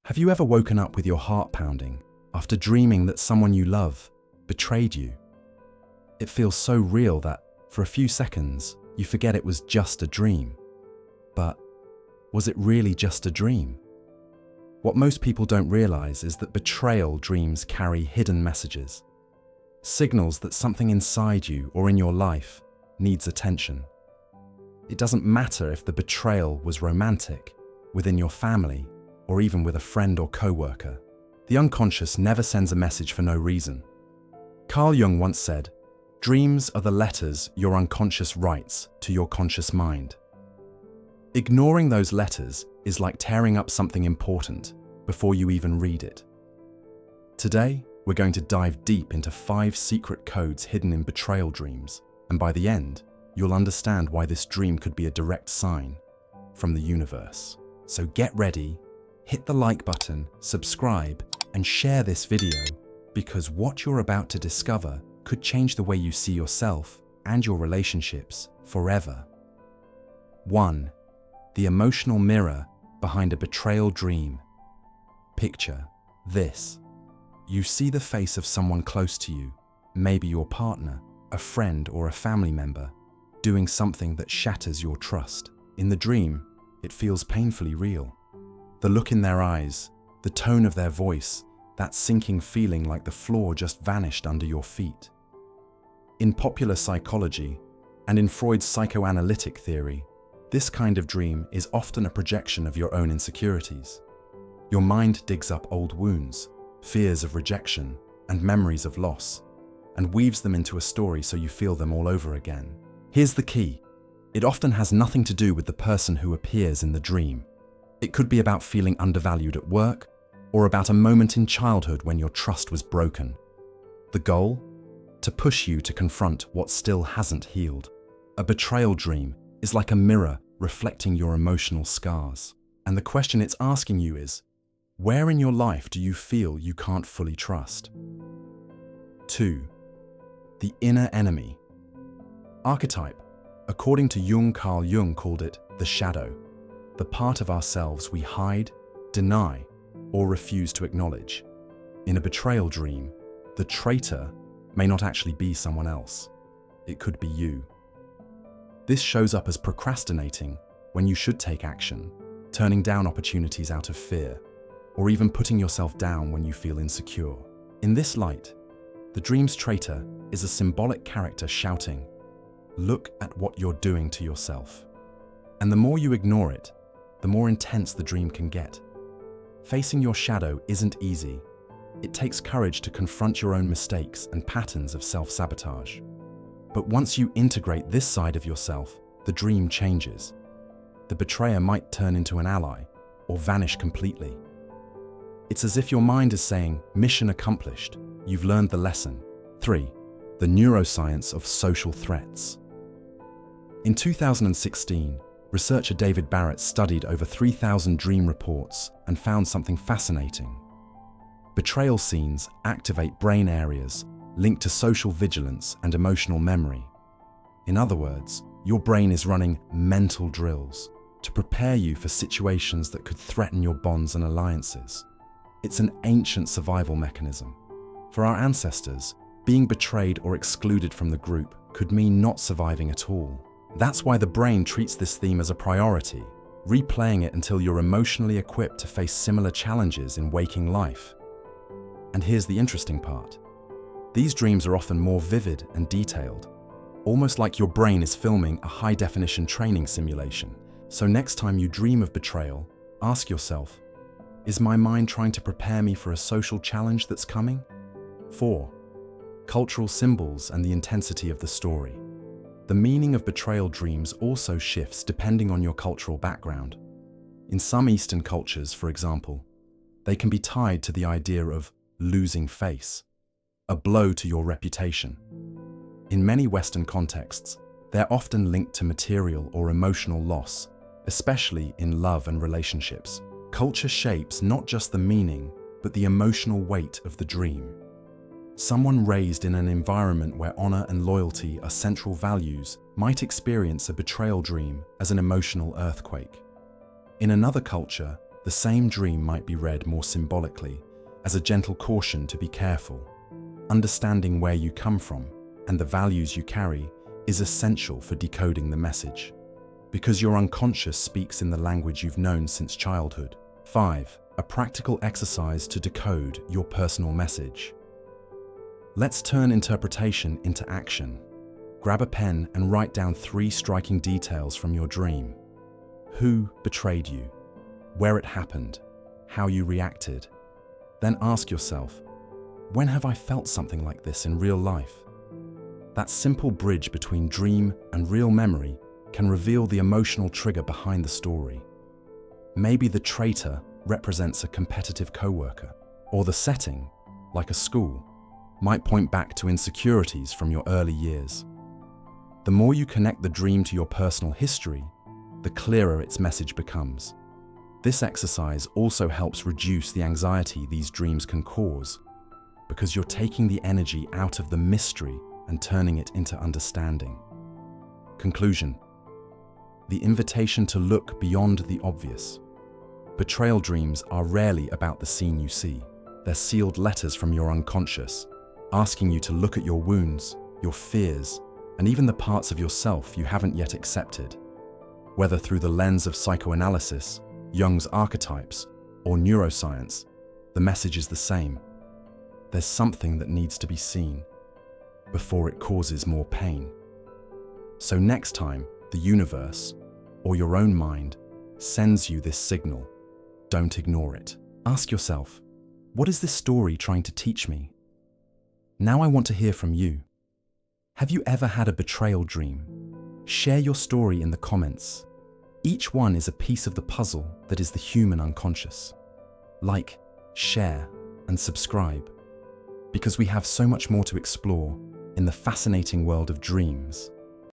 Have you ever woken up with your heart pounding after dreaming that someone you love betrayed you? It feels so real that, for a few seconds, you forget it was just a dream. But was it really just a dream? What most people don't realize is that betrayal dreams carry hidden messages, signals that something inside you or in your life needs attention. It doesn't matter if the betrayal was romantic, within your family, or even with a friend or co-worker. The unconscious never sends a message for no reason. Carl Jung once said, "Dreams are the letters your unconscious writes to your conscious mind." Ignoring those letters is like tearing up something important before you even read it. Today, we're going to dive deep into 5 secret codes hidden in betrayal dreams, and by the end, you'll understand why this dream could be a direct sign from the universe. So get ready, hit the like button, subscribe, and share this video, because what you're about to discover could change the way you see yourself and your relationships forever. 1. The emotional mirror behind a betrayal dream. Picture this. You see the face of someone close to you, maybe your partner, a friend, or a family member, doing something that shatters your trust. In the dream, it feels painfully real. The look in their eyes, the tone of their voice, that sinking feeling like the floor just vanished under your feet. In popular psychology, and in Freud's psychoanalytic theory, this kind of dream is often a projection of your own insecurities. Your mind digs up old wounds, fears of rejection, and memories of loss, and weaves them into a story so you feel them all over again. Here's the key. It often has nothing to do with the person who appears in the dream. It could be about feeling undervalued at work, or about a moment in childhood when your trust was broken. The goal? To push you to confront what still hasn't healed. A betrayal dream is like a mirror reflecting your emotional scars. And the question it's asking you is, where in your life do you feel you can't fully trust? 2. The inner enemy. Archetype. According to Jung, Carl Jung called it the shadow, the part of ourselves we hide, deny, or refuse to acknowledge. In a betrayal dream, the traitor may not actually be someone else. It could be you. This shows up as procrastinating when you should take action, turning down opportunities out of fear, or even putting yourself down when you feel insecure. In this light, the dream's traitor is a symbolic character shouting, "Look at what you're doing to yourself." And the more you ignore it, the more intense the dream can get. Facing your shadow isn't easy. It takes courage to confront your own mistakes and patterns of self-sabotage. But once you integrate this side of yourself, the dream changes. The betrayer might turn into an ally or vanish completely. It's as if your mind is saying, "Mission accomplished, you've learned the lesson." 3. The neuroscience of social threats. In 2016, researcher David Barrett studied over 3,000 dream reports and found something fascinating. Betrayal scenes activate brain areas linked to social vigilance and emotional memory. In other words, your brain is running mental drills to prepare you for situations that could threaten your bonds and alliances. It's an ancient survival mechanism. For our ancestors, being betrayed or excluded from the group could mean not surviving at all. That's why the brain treats this theme as a priority, replaying it until you're emotionally equipped to face similar challenges in waking life. And here's the interesting part. These dreams are often more vivid and detailed, almost like your brain is filming a high-definition training simulation. So next time you dream of betrayal, ask yourself, is my mind trying to prepare me for a social challenge that's coming? 4. Cultural symbols and the intensity of the story. The meaning of betrayal dreams also shifts depending on your cultural background. In some Eastern cultures, for example, they can be tied to the idea of losing face, a blow to your reputation. In many Western contexts, they're often linked to material or emotional loss, especially in love and relationships. Culture shapes not just the meaning, but the emotional weight of the dream. Someone raised in an environment where honor and loyalty are central values might experience a betrayal dream as an emotional earthquake. In another culture, the The same dream might be read more symbolically, as a gentle caution to be careful. Understanding where you come from and the values you carry is essential for decoding the message, because your unconscious speaks in the language you've known since childhood. 5. A practical exercise to decode your personal message. Let's turn interpretation into action. Grab a pen and write down 3 striking details from your dream. Who betrayed you? Where it happened? How you reacted? Then ask yourself, when have I felt something like this in real life? That simple bridge between dream and real memory can reveal the emotional trigger behind the story. Maybe the traitor represents a competitive coworker, or the setting, like a school, might point back to insecurities from your early years. The more you connect the dream to your personal history, the clearer its message becomes. This exercise also helps reduce the anxiety these dreams can cause, because you're taking the energy out of the mystery and turning it into understanding. Conclusion: the invitation to look beyond the obvious. Betrayal dreams are rarely about the scene you see. They're sealed letters from your unconscious, asking you to look at your wounds, your fears, and even the parts of yourself you haven't yet accepted. Whether through the lens of psychoanalysis, Jung's archetypes, or neuroscience, the message is the same. There's something that needs to be seen before it causes more pain. So next time the universe, or your own mind, sends you this signal, don't ignore it. Ask yourself, what is this story trying to teach me? Now I want to hear from you. Have you ever had a betrayal dream? Share your story in the comments. Each one is a piece of the puzzle that is the human unconscious. Like, share, and subscribe, because we have so much more to explore in the fascinating world of dreams.